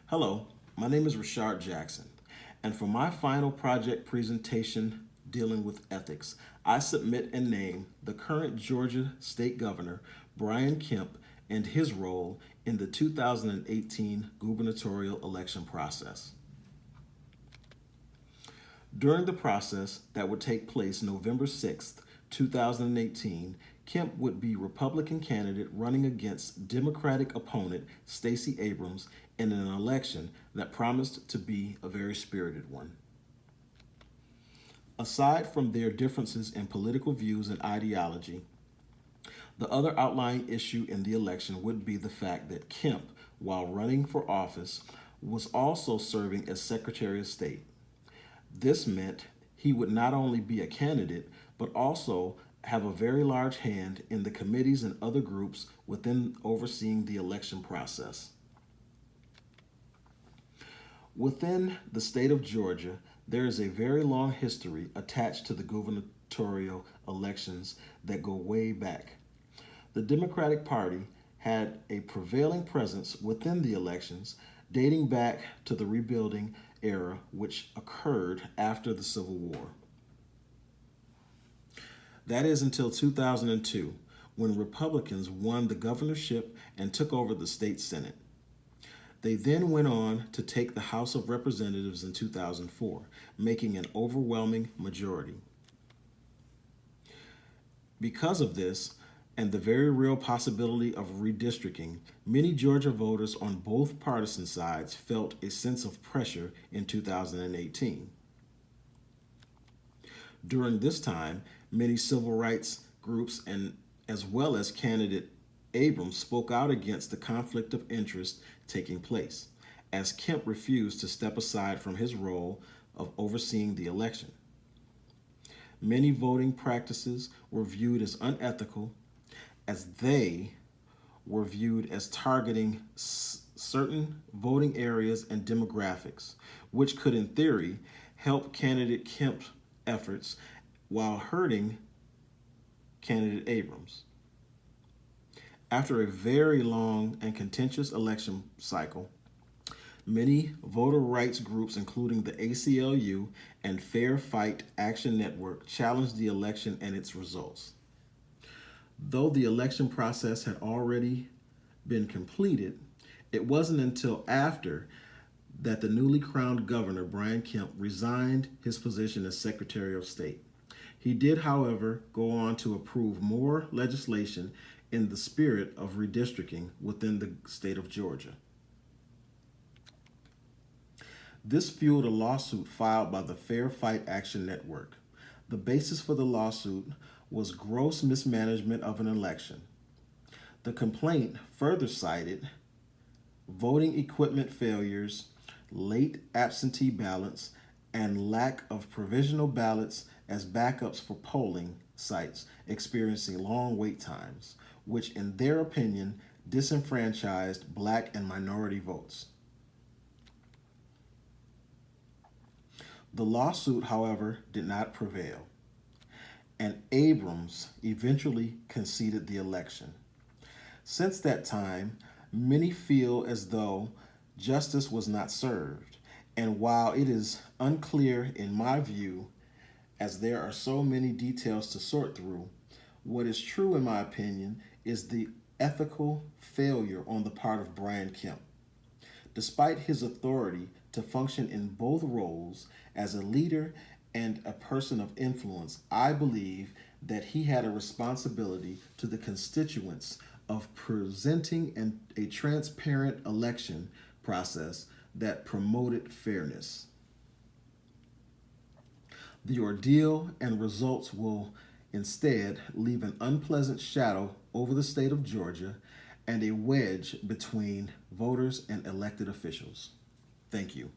Hello, my name is Rashard Jackson, and for my final project presentation dealing with ethics, I submit and name the current Georgia State Governor, Brian Kemp, and his role in the 2018 gubernatorial election process. During the process that would take place November 6th, 2018, Kemp would be Republican candidate running against Democratic opponent Stacey Abrams in an election that promised to be a very spirited one. Aside from their differences in political views and ideology, the other outlying issue in the election would be the fact that Kemp, while running for office, was also serving as Secretary of State. This meant he would not only be a candidate, but also have a very large hand in the committees and other groups within overseeing the election process. Within the state of Georgia, there is a very long history attached to the gubernatorial elections that go way back. The Democratic Party had a prevailing presence within the elections dating back to the rebuilding era, which occurred after the Civil War. That is until 2002, when Republicans won the governorship and took over the state Senate. They then went on to take the House of Representatives in 2004, making an overwhelming majority. Because of this, and the very real possibility of redistricting, many Georgia voters on both partisan sides felt a sense of pressure in 2018. During this time, many civil rights groups and as well as candidate Abrams spoke out against the conflict of interest taking place, as Kemp refused to step aside from his role of overseeing the election. Many voting practices were viewed as unethical, as they were viewed as targeting certain voting areas and demographics, which could, in theory, help candidate Kemp's efforts while hurting candidate Abrams. After a very long and contentious election cycle, many voter rights groups, including the ACLU and Fair Fight Action Network, challenged the election and its results. Though the election process had already been completed, it wasn't until after that the newly crowned governor, Brian Kemp, resigned his position as Secretary of State. He did, however, go on to approve more legislation in the spirit of redistricting within the state of Georgia. This fueled a lawsuit filed by the Fair Fight Action Network. The basis for the lawsuit was gross mismanagement of an election. The complaint further cited voting equipment failures, late absentee ballots, and lack of provisional ballots as backups for polling sites experiencing long wait times, which in their opinion disenfranchised Black and minority votes. The lawsuit, however, did not prevail, and Abrams eventually conceded the election. Since that time, many feel as though justice was not served, and while it is unclear in my view, as there are so many details to sort through, what is true in my opinion is the ethical failure on the part of Brian Kemp. Despite his authority to function in both roles as a leader and a person of influence, I believe that he had a responsibility to the constituents of presenting a transparent election process that promoted fairness. The ordeal and results will instead leave an unpleasant shadow over the state of Georgia and a wedge between voters and elected officials. Thank you.